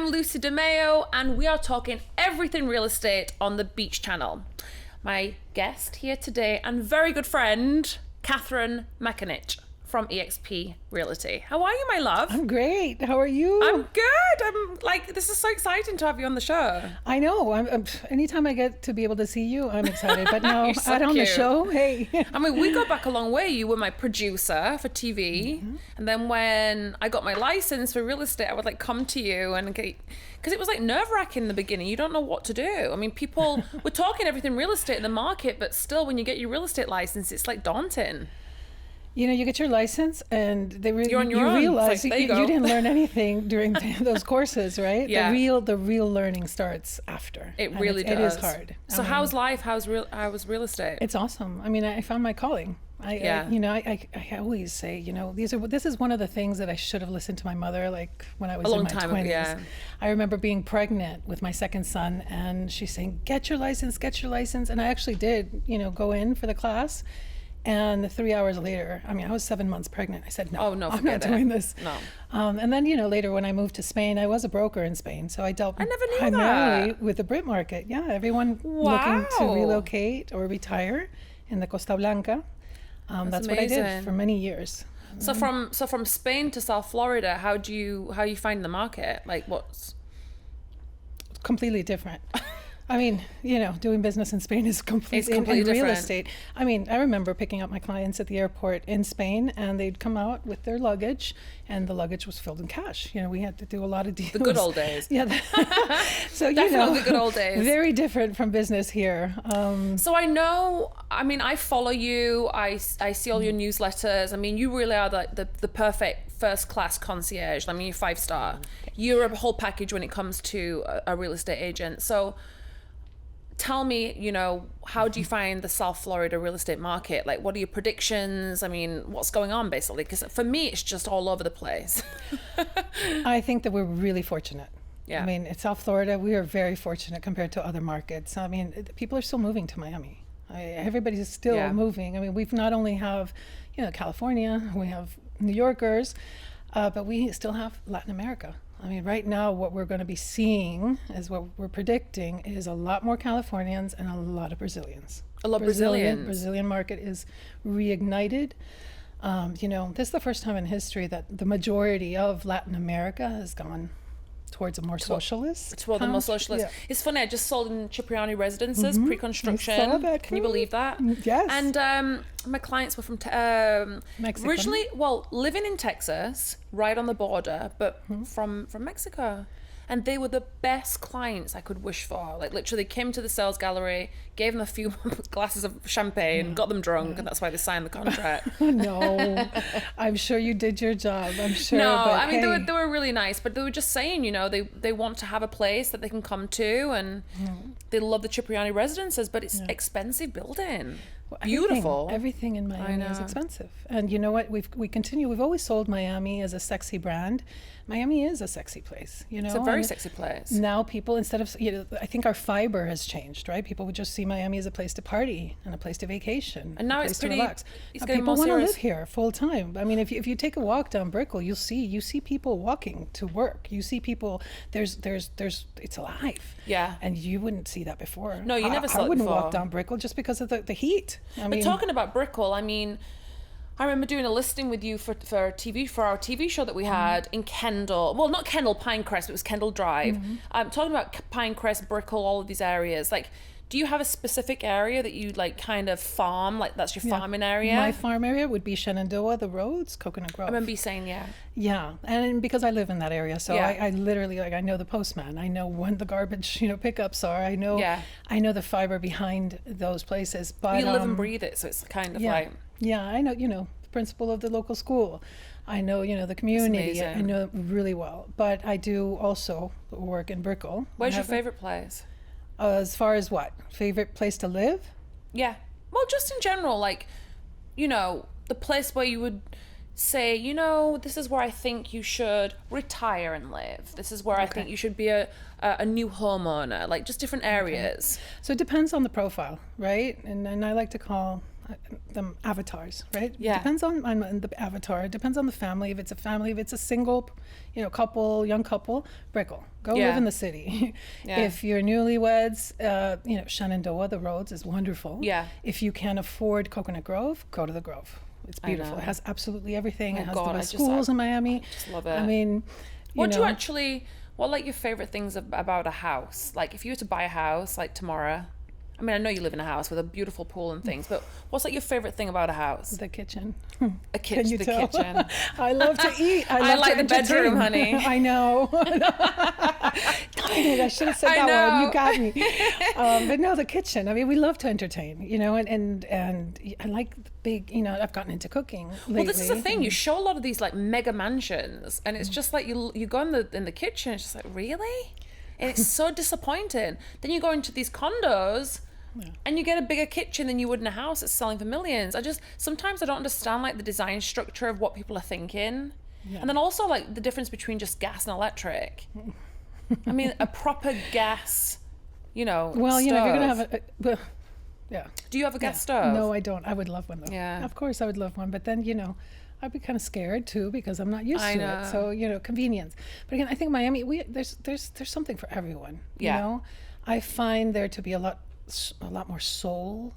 I'm Lucy Demeo, and we are talking everything real estate on the Beach Channel. My guest here today and very good friend, Catherine McAninch from EXP Realty. How are you, my love? I'm great. How are you? I'm good. I'm like, this is so exciting to have you on the show. I know. Anytime I get to be able to see you, I'm excited. But now, So out on the cute. show, hey. I mean, we go back a long way. You were my producer for TV. Mm-hmm. And then when I got my license for real estate, I would like come to you and get, because it was like nerve-wracking in the beginning. You don't know what to do. I mean, people, we're talking everything real estate in the market, but still when you get your real estate license, it's like daunting. You know, you get your license and You're on your own. Realize like, you didn't learn anything during those courses, right? Yeah. The real learning starts after. It really does. It is hard. So how's life? How's real estate? It's awesome. I mean, I found my calling. I always say, you know, this is one of the things that I should have listened to my mother, like when I was in my 20s. Yeah. I remember being pregnant with my second son and she's saying, get your license. And I actually did, you know, go in for the class. And 3 hours later, I mean, I was 7 months pregnant. I said, no, I'm not doing this. No. And then, you know, later when I moved to Spain, I was a broker in Spain. So I dealt never primarily that. with the Brit market. Yeah, everyone looking to relocate or retire in the Costa Blanca. That's what I did for many years. So from Spain to South Florida, how you find the market? Like what's completely different. I mean, you know, doing business in Spain is completely different. Real estate. I mean, I remember picking up my clients at the airport in Spain and they'd come out with their luggage and the luggage was filled in cash. You know, we had to do a lot of deals. The good old days. Yeah. So, Definitely the good old days. Very different from business here. So I know, I mean, I follow you. I see all your newsletters. I mean, you really are the perfect first class concierge. I mean, you're 5-star. You're a whole package when it comes to a real estate agent. So tell me, you know, how do you find the South Florida real estate market? Like, what are your predictions? I mean, what's going on basically? Because for me, it's just all over the place. I think that we're really fortunate. Yeah. I mean, in South Florida, we are very fortunate compared to other markets. I mean, people are still moving to Miami. Everybody's still moving. I mean, we've not only have, you know, California, we have New Yorkers, but we still have Latin America. I mean, right now, what we're going to be seeing is what we're predicting is a lot more Californians and a lot of Brazilians. A lot of Brazilians. Brazilian market is reignited. You know, this is the first time in history that the majority of Latin America has gone towards a more socialist. Toward the more socialist. Yeah. It's funny, I just sold in Cipriani residences, pre-construction. I saw that. Can you believe that? Yes. And my clients were from Mexico. Originally, well, living in Texas, right on the border, but from Mexico. And they were the best clients I could wish for. Like literally came to the sales gallery, gave them a few glasses of champagne, got them drunk, and that's why they signed the contract. No, I'm sure you did your job. I'm sure. No, but I mean, hey. they were really nice, but they were just saying, you know, they want to have a place that they can come to, and they love the Cipriani residences, but it's expensive building. Well, Beautiful. Everything in Miami is expensive. And you know what? We've always sold Miami as a sexy brand. Miami is a sexy place, you know. It's a very sexy place. Now people, instead of, you know, I think our fiber has changed, right? People would just see Miami as a place to party and a place to vacation. And now a place it's to pretty, relax. it's Now getting people more want to serious. live here full time. I mean, if you take a walk down Brickell, you see people walking to work. You see people, there's it's alive. Yeah. And you wouldn't see that before. No, you never saw it I wouldn't before. walk down Brickell just because of the heat. But talking about Brickell, I mean, I remember doing a listing with you for our TV show that we had in Kendall. Well, not Kendall, Pinecrest. It was Kendall Drive. I'm talking about Pinecrest, Brickell, all of these areas. Like, do you have a specific area that you like kind of farm? Like that's your farming area? My farm area would be Shenandoah, the roads, Coconut Grove. I remember you saying, Yeah, and because I live in that area, so I literally, like, I know the postman. I know when the garbage, you know, pickups are. I know the fiber behind those places. But you live and breathe it, so it's kind of like... Yeah, I know, you know, the principal of the local school. I know, you know, the community. I know it really well. But I do also work in Brickell. Where's your favorite place? As far as what? Favorite place to live? Yeah. Well, just in general, like, you know, the place where you would say, you know, this is where I think you should retire and live. This is where I think you should be a new homeowner, like just different areas. So it depends on the profile, right? And I like to call them avatars, right? Yeah. Depends on the avatar. It depends on the family. If it's a family, if it's a single, couple, young couple, Brickell. Go live in the city. Yeah. If you're newlyweds, Shenandoah, the roads is wonderful. Yeah. If you can afford Coconut Grove, go to the Grove. It's beautiful. It has absolutely everything. It has the best schools in Miami. I just love it. I mean, what like your favorite things about a house? Like if you were to buy a house like tomorrow, I mean, I know you live in a house with a beautiful pool and things, but what's like your favorite thing about a house? The kitchen. Kitchen. I love to eat. I like the bedroom, honey. I know. I should have said that one. You got me. But no, the kitchen. I mean, we love to entertain, and I like the big, I've gotten into cooking lately. Well, this is the thing. You show a lot of these like mega mansions, and it's just like you go in the kitchen. It's just like, really? And it's so disappointing. Then you go into these condos. Yeah. And you get a bigger kitchen than you would in a house that's selling for millions. Sometimes I don't understand like the design structure of what people are thinking. Yeah. And then also like the difference between just gas and electric. I mean, a proper gas, Well, stove. If you're going to have yeah. Do you have a gas stove? No, I don't. I would love one though. Yeah. Of course I would love one. But then, I'd be kind of scared too because I'm not used to it. So, convenience. But again, I think Miami, there's something for everyone. Yeah. I find there to be a lot more soul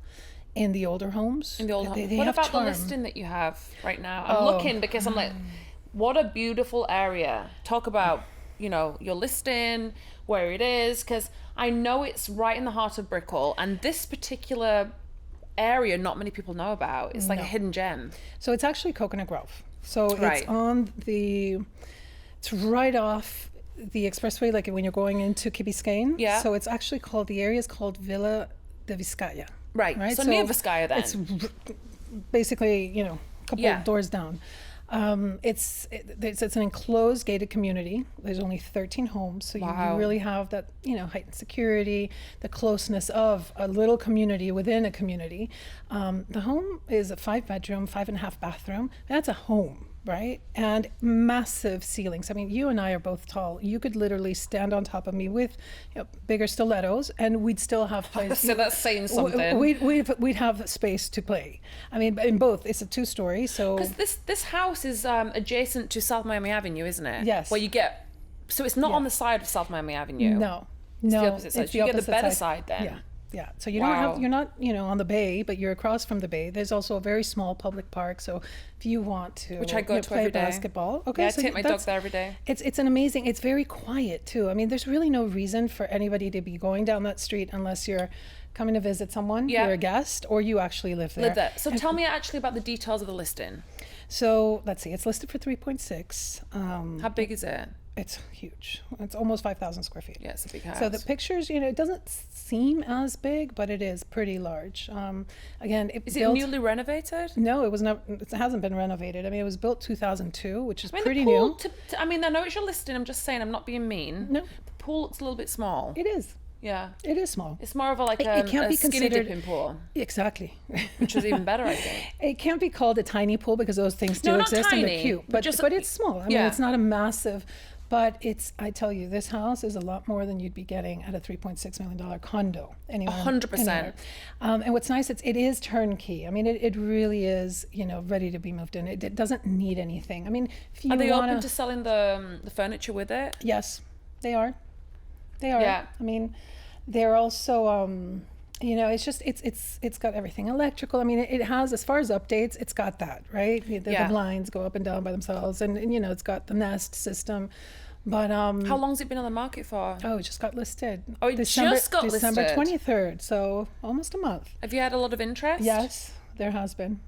in the older homes. In the older homes. They what have about charm. the listing that you have right now? I'm looking because I'm like, what a beautiful area. Talk about, your listing, where it is, because I know it's right in the heart of Brickell, and this particular area not many people know about. It's like a hidden gem. So it's actually Coconut Grove. So it's right off the expressway, like when you're going into Key Biscayne. Yeah. So it's actually the area is called Villa de Vizcaya. Right. So near Vizcaya then. It's basically, a couple doors down. It's an enclosed gated community. There's only 13 homes. So you really have that, heightened security, the closeness of a little community within a community. The home is a 5-bedroom, 5.5 bathroom. That's a home. Right? And massive ceilings. I mean, you and I are both tall. You could literally stand on top of me with bigger stilettos and we'd still have place. So that's saying something. We'd have space to play. I mean, in both, it's a 2-story. So because this house is adjacent to South Miami Avenue, isn't it? Yes. Where you get, so it's not on the side of South Miami Avenue. No. It's the opposite side. So you get the better side then. Yeah. Yeah, so you're not on the bay, but you're across from the bay. There's also a very small public park. So if you want to, which I go to play every day. Basketball, okay, I so take my dog there every day. It's an amazing. It's very quiet too. I mean, there's really no reason for anybody to be going down that street unless you're coming to visit someone, you're a guest, or you actually live there. So tell me actually about the details of the listing. So let's see, it's listed for 3.6. How big is it? It's huge. It's almost 5,000 square feet. Yeah, it's a big house. So the pictures, it doesn't seem as big, but it is pretty large. Again, is it newly renovated? No, it was not. It hasn't been renovated. I mean, it was built 2002, which is pretty new. I mean, I know it's your listing. I'm just saying, I'm not being mean. No, the pool looks a little bit small. It is. Yeah, it is small. It's more of a skinny dipping pool. Exactly. Which is even better, I think. It can't be called a tiny pool because those things do exist and they're cute. But it's small. I mean, it's not a massive. But I tell you, this house is a lot more than you'd be getting at a $3.6 million condo. 100%. And what's nice, it is turnkey. I mean, it really is, ready to be moved in. It doesn't need anything. I mean, if you are they open to selling the furniture with it? Yes, they are. They are. Yeah. I mean, they're also. It's got everything electrical. I mean, it has, as far as updates, it's got that, right? The blinds go up and down by themselves, and it's got the Nest system. But how long's it been on the market for? Oh, it just got listed. Oh, it just got listed. December 23rd, so almost a month. Have you had a lot of interest? Yes. There has been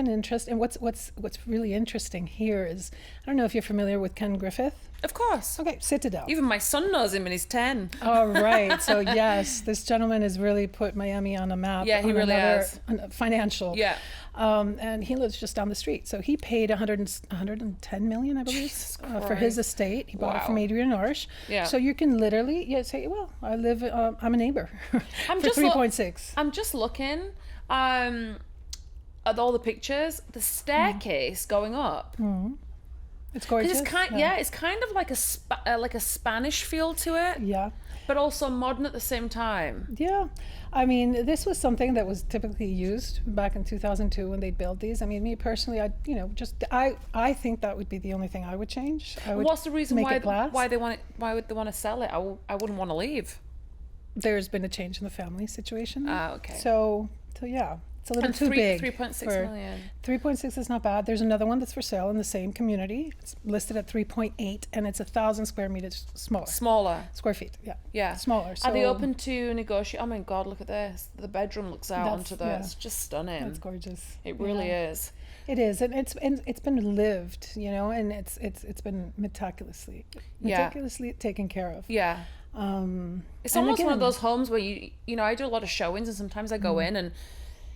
interest, and what's really interesting here is, I don't know if you're familiar with Ken Griffith. Of course. Okay, Citadel. Even my son knows him, and he's 10. All right. So yes, this gentleman has really put Miami on a map. Yeah, he really has. Financial. Yeah. And he lives just down the street. So he paid $110 million, I believe, for his estate. He bought it from Adrian Orsh. Yeah. So you can literally say, well, I'm a neighbor for 3.6. I'm just looking. At all the pictures, the staircase going up. Mm. It's gorgeous. It's kind of like a Spanish feel to it. Yeah. but also modern at the same time. Yeah. I mean, this was something that was typically used back in 2002 when they built these. I mean, me personally, I think that would be the only thing I would change. I would What's the reason make it glass. why would they want to sell it? I wouldn't want to leave. There's been a change in the family situation. Okay. So yeah. It's a little And too big. 3.6 million. 3.6 is not bad. There's another one that's for sale in the same community. It's listed at 3.8, and it's 1,000 square meters smaller. Square feet, yeah. Yeah. Smaller. So Are they open to negotiate? Oh my God, look at this. The bedroom looks out onto this. yeah. It's just stunning. That's gorgeous. It really is. It is, and it's been lived, you know, and it's been meticulously taken care of. Yeah. It's almost one of those homes where you know, I do a lot of showings, and sometimes I go in and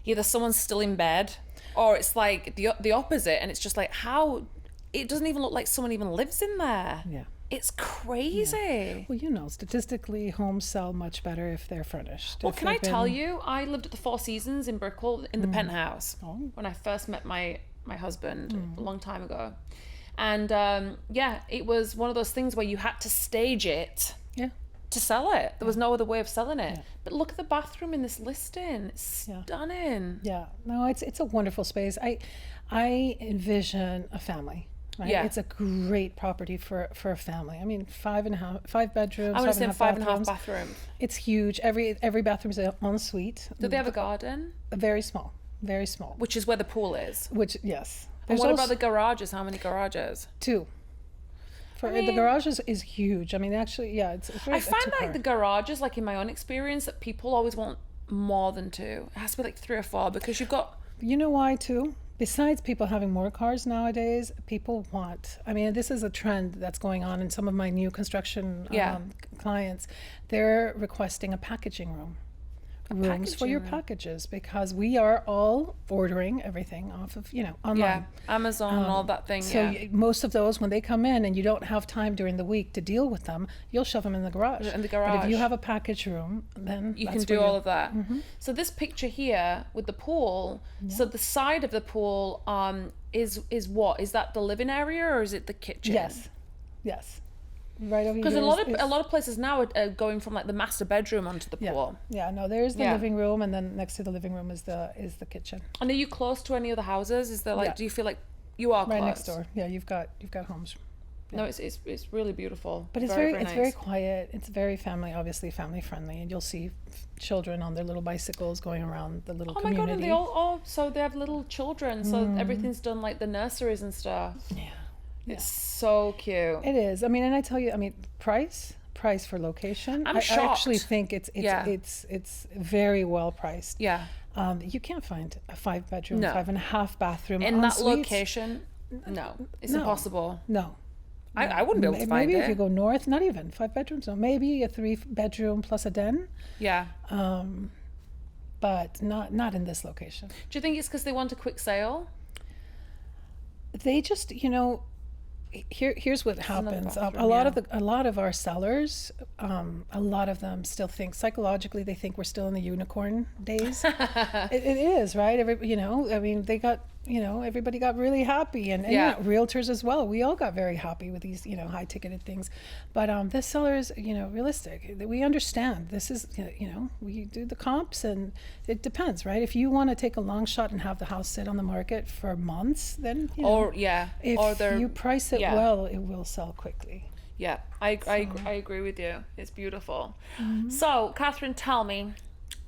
either someone's still in bed, or it's like the opposite, and it's just like, how it doesn't even look like someone even lives in there. Yeah. It's crazy. Yeah. Well, you know, statistically, homes sell much better if they're furnished. Well, can I tell you, I lived at the Four Seasons in Brickell in the penthouse when I first met my husband a long time ago. And it was one of those things where you had to stage it. Yeah. To sell it. There was no other way of selling it. Yeah. But look at the bathroom in this listing. It's stunning. Yeah. No, it's a wonderful space. I envision a family. Right? Yeah. It's a great property for a family. I mean, 5 bedrooms. I want to say 5.5 bathrooms. It's huge. Every bathroom is an ensuite. Do they have a garden? Very small. Very small. Which is where the pool is. Yes. And what about the garages? How many garages? 2. The garage is huge. I mean, actually, yeah, it's very, I find like the garages, like in my own experience, that people always want more than 2. It has to be like 3 or 4 because you've got. You know why too? Besides people having more cars nowadays, people want. I mean, this is a trend that's going on in some of my new construction clients. They're requesting a packaging room. Rooms for your packages, because we are all ordering everything off of, you know, online. Yeah, Amazon and all that thing. So most of those, when they come in and you don't have time during the week to deal with them, you'll shove them in the garage. But if you have a package room, then you can do all of that. So this picture here with the pool, so the side of the pool is what? Is that the living area or is it the kitchen? Yes. Right over here. Because a lot of places now are going from like the master bedroom onto the pool. Yeah. No, there's the living room, and then next to the living room is the kitchen. And are you close to any other houses? Is there like? Do you feel like you are right close? Next door? Yeah, you've got homes. No, it's really beautiful. But it's very nice. Very quiet. It's very obviously family friendly, and you'll see children on their little bicycles going around the little community. Oh my God! And they all so they have little children, so everything's done like the nurseries and stuff. Yeah. It's so cute. It is. I mean, and I tell you, I mean, price for location. I actually think it's very well priced. Yeah. You can't find a 5 bedroom, 5.5 bathroom in that suites. Location. No, it's impossible. No. I wouldn't be able to find it. Maybe if you go north, not even 5 bedrooms. No, maybe a 3 bedroom plus a den. Yeah. But not in this location. Do you think it's because they want a quick sale? They just, you know. Here's what happens. A lot of our sellers, a lot of them still think psychologically. They think we're still in the unicorn days. it is, right? Everybody got really happy, and realtors as well. We all got very happy with these, high ticketed things. But this seller is, realistic. We understand this is, we do the comps, and it depends, right? If you want to take a long shot and have the house sit on the market for months, then if you price it well, it will sell quickly. Yeah, I agree with you. It's beautiful. So, Catherine, tell me,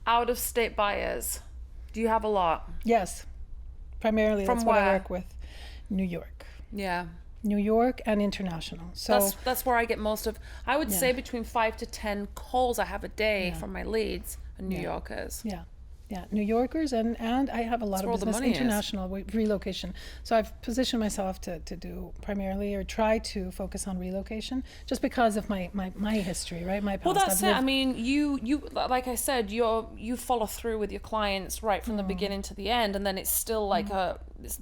out of state buyers, do you have a lot? Yes. Primarily, that's what I work with. New York. Yeah. New York and international. So that's where I get most of. I would say between 5 to 10 calls I have a day from my leads are New Yorkers. Yeah, New Yorkers, and I have a lot of business international relocation. So I've positioned myself to do primarily or try to focus on relocation, just because of my history, right? My past. Well, that's it. I mean, you like I said, you follow through with your clients right from the beginning to the end, and then it's still like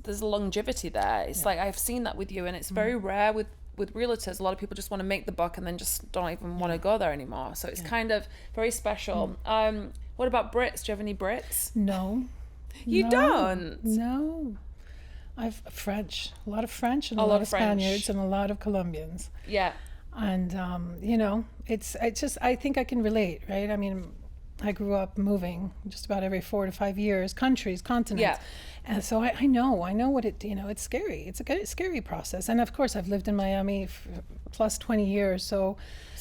there's longevity there. It's like I've seen that with you, and it's very rare with realtors. A lot of people just want to make the buck and then just don't even want to go there anymore. So it's kind of very special. What about Brits? Do you have any Brits? No. You don't? No. I've a lot of French, and a lot of Spaniards, and a lot of Colombians. Yeah. And you know, I think I can relate, right? I mean, I grew up moving just about every 4 to 5 years, countries, continents. Yeah. And so I know what it, you know, it's scary. It's a scary process. And of course, I've lived in Miami plus 20 years. So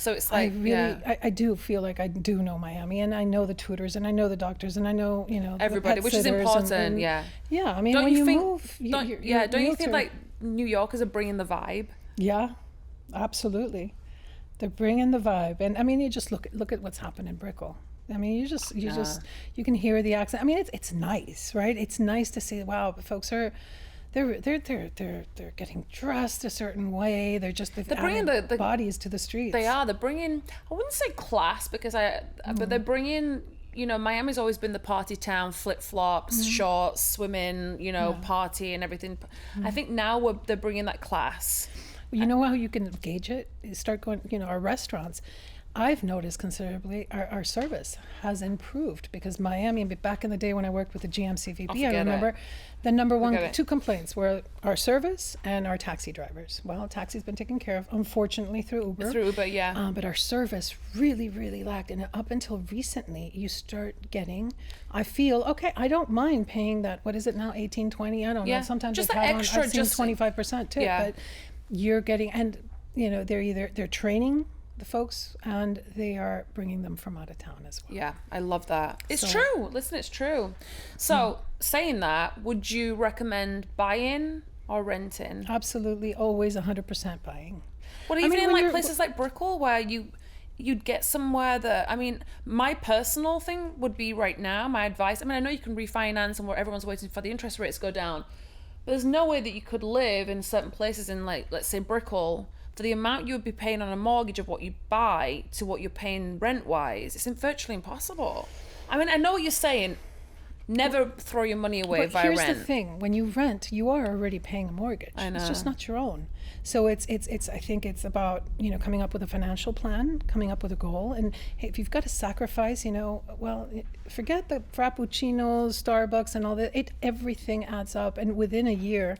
it's like, I do feel like I do know Miami, and I know the tutors, and I know the doctors, and I know, you know, everybody, which is important. Yeah. I mean, Don't when you you think, move, don't you think like New Yorkers are bringing the vibe? Yeah, absolutely. They're bringing the vibe. And I mean, you just look at what's happened in Brickell. I mean, you can hear the accent. I mean, it's nice, right? It's nice to see, wow, folks are, they're getting dressed a certain way. They're bringing the bodies to the streets. They're bringing, I wouldn't say class, because but they're bringing, you know, Miami's always been the party town, flip-flops, shorts, swimming, you know, party and everything. I think now they're bringing that class. You know how you can gauge it? You start going, you know, our restaurants. I've noticed considerably our service has improved, because Miami, back in the day when I worked with the GMCVP, I remember the number one, two complaints were our service and our taxi drivers. Well, taxi's been taken care of, unfortunately, through Uber. Yeah. But our service really, really lacked. And up until recently, you start getting, I feel, okay, I don't mind paying that, what is it now, 18, 20? I don't know. Sometimes just that extra, I've seen 25% too. But you're getting, and you know, they're training the folks, and they are bringing them from out of town as well. Yeah, I love that. It's true. Listen, it's true. So, saying that, would you recommend buying or renting? Absolutely, always 100% buying. What even in like places like Brickell, where you'd get somewhere that, I mean, my personal thing would be right now, my advice, I mean, I know you can refinance and where everyone's waiting for the interest rates to go down, but there's no way that you could live in certain places in, like, let's say Brickell, for the amount you would be paying on a mortgage of what you buy to what you're paying rent-wise. It's virtually impossible. I mean, I know what you're saying. Never throw your money away via rent. Here's the thing: when you rent, you are already paying a mortgage. I know. It's just not your own. So it's. I think it's about, you know, coming up with a financial plan, coming up with a goal, and hey, if you've got to sacrifice, you know, well, forget the frappuccinos, Starbucks, and all that. Everything adds up, and within a year,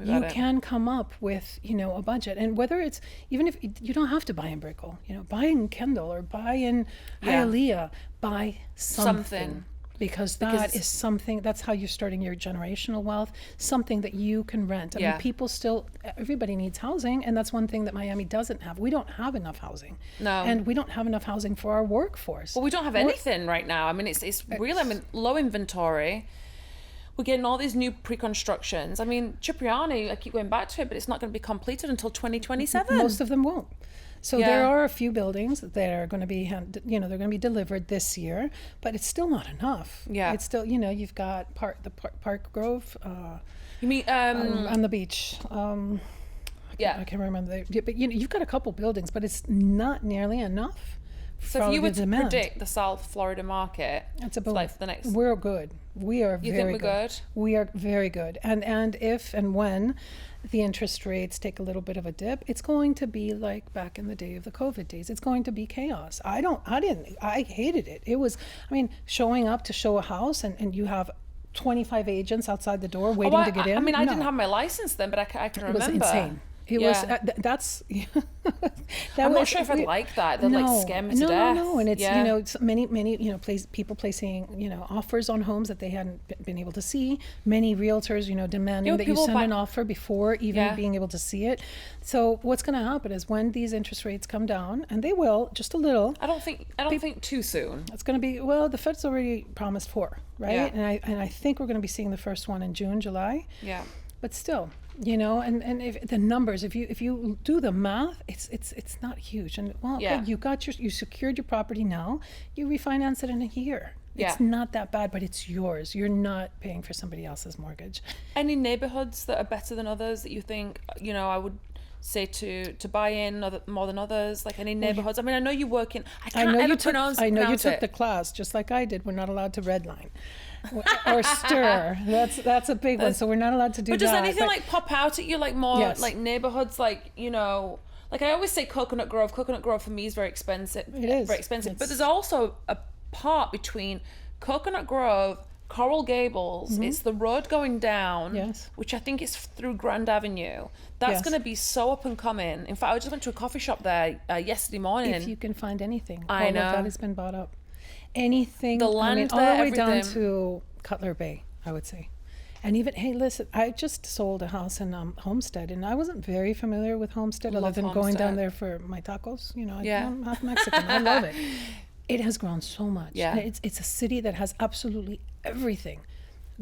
you can come up with, you know, a budget. And whether it's, even if you don't have to buy in Brickell, you know, buy in Kendall or buy in Hialeah, buy something. Because that is something, that's how you're starting your generational wealth, something that you can rent. I mean, everybody needs housing, and that's one thing that Miami doesn't have. We don't have enough housing. No. And we don't have enough housing for our workforce. Well, we don't have anything right now. I mean, it's really, I mean, low inventory. We're getting all these new pre-constructions. I mean, Cipriani, I keep going back to it, but it's not going to be completed until 2027. Most of them won't. So there are a few buildings that are going to be, you know, they're going to be delivered this year, but it's still not enough. Yeah. It's still, you know, you've got Park Grove. You mean on the beach? I can't remember. But you know, you've got a couple buildings, but it's not nearly enough. So if you were to predict the South Florida market, it's a like for the next, we're good. We are you very think we're good. We are very good. And if and when the interest rates take a little bit of a dip, it's going to be like back in the day of the COVID days. It's going to be chaos. I hated it. It was, I mean, showing up to show a house and you have 25 agents outside the door waiting to get in. I mean, I didn't have my license then, but I can remember. It was insane. It was, that's, I'm not sure if I'd like that. They'd like scare me to death. No, and it's, you know, it's many, you know, people placing, you know, offers on homes that they hadn't been able to see. Many realtors, you know, demanding that you send an offer before even being able to see it. So what's going to happen is when these interest rates come down, and they will, just a little. I don't think too soon. It's going to be, well, the Fed's already promised 4, right? Yeah. And I think we're going to be seeing the first one in June, July. Yeah. But still, you know, and if the numbers, if you do the math, it's not huge. And well, okay, you secured your property now, you refinance it in a year. Yeah. It's not that bad, but it's yours. You're not paying for somebody else's mortgage. Any neighborhoods that are better than others that you think, you know, I would say to buy in more than others, like any neighborhoods? I mean, I know you work in, I know you took the class just like I did. We're not allowed to redline or stir. That's a big one. So we're not allowed to do that. But does anything like pop out at you, like more like neighborhoods, like, you know, like I always say Coconut Grove. Coconut Grove for me is very expensive. It is very expensive. But there's also a part between Coconut Grove, Coral Gables. It's the road going down, Yes. which I think is through Grand Avenue. That's Yes. going to be so up and coming. In fact, I just went to a coffee shop there yesterday morning. If you can find anything, I all know. of that has been bought up. Anything, The land all there, the way down everything. to Cutler Bay, I would say. And even, hey, listen, I just sold a house in Homestead, and I wasn't very familiar with Homestead other Love than going down Homestead. there for my tacos. You know, Yeah. I'm half Mexican. I love it. It has grown so much. Yeah. And it's a city that has absolutely everything.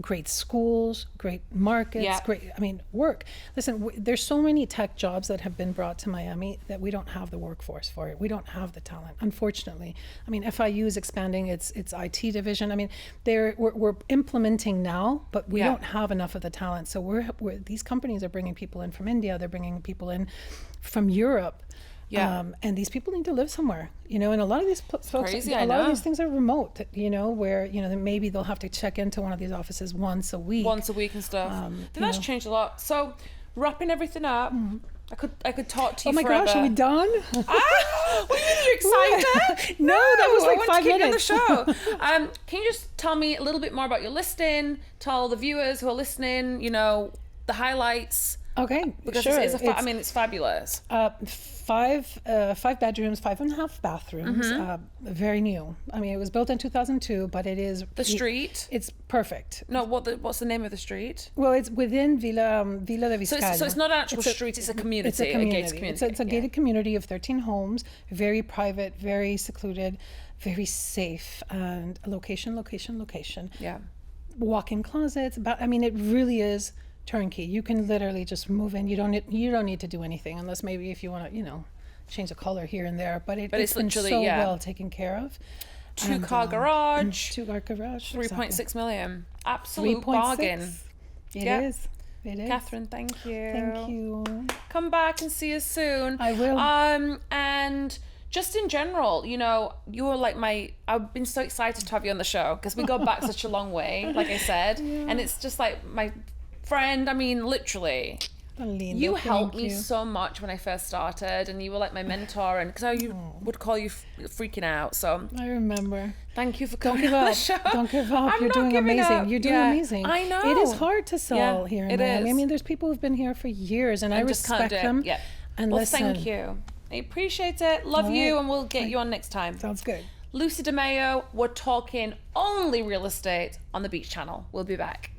Great schools, great markets, Yeah. work. Listen, there's so many tech jobs that have been brought to Miami that we don't have the workforce for it. We don't have the talent, unfortunately. I mean, FIU is expanding its IT division. I mean, we're implementing now, but we Yeah. don't have enough of the talent. So these companies are bringing people in from India. They're bringing people in from Europe. Yeah. And these people need to live somewhere, you know, and a lot of these folks, crazy, a I lot of know. these things are remote, you know, where, you know, maybe they'll have to check into one of these offices once a week. And stuff. That's changed a lot. So wrapping everything up, I could talk to you Oh my forever. gosh, are we done? Were you excited? No, that was like I want 5 to keep minutes. You on the show. Can you just tell me a little bit more about your listing? Tell the viewers who are listening, you know, the highlights. Okay, Because sure. it's fabulous. 5 bedrooms, 5.5 bathrooms, very new. I mean, it was built in 2002, but it is The street? It's perfect. No, what's the name of the street? Well, it's within Villa de Vizcaya. So it's not an actual street, it's a community. It's a community. gated community. It's a gated community of 13 homes, very private, very secluded, very safe, and location. Yeah. Walk-in closets. It really is turnkey. You can literally just move in. You don't need to do anything unless maybe if you want to, you know, change the color here and there. But it's been literally, so yeah. well taken care of. Two-car garage. 2-car garage. 3.6 million. Absolute bargain. It Yeah. is. It is. Catherine, thank you. Thank you. Come back and see us soon. I will. And just in general, you know, you were like I've been so excited to have you on the show because we go back such a long way, like I said. Yeah. And it's just like my friend, I mean, literally. Linda, You helped thank me you. so much when I first started, and you were like my mentor, and because I would call you freaking out. So I remember. thank you for Don't coming give on up. the show. Don't give up. I'm You're not doing giving amazing. up. You're doing Yeah. amazing. I know. It is hard to sell Yeah, here in it Miami. is. I mean, there's people who've been here for years, and I just can't respect do it. them. Yeah. And Well, listen. thank you. I appreciate it. Love All you, right. and we'll get you on next time. Sounds good. Lucy Demeo, we're talking only real estate on the Beach Channel. We'll be back.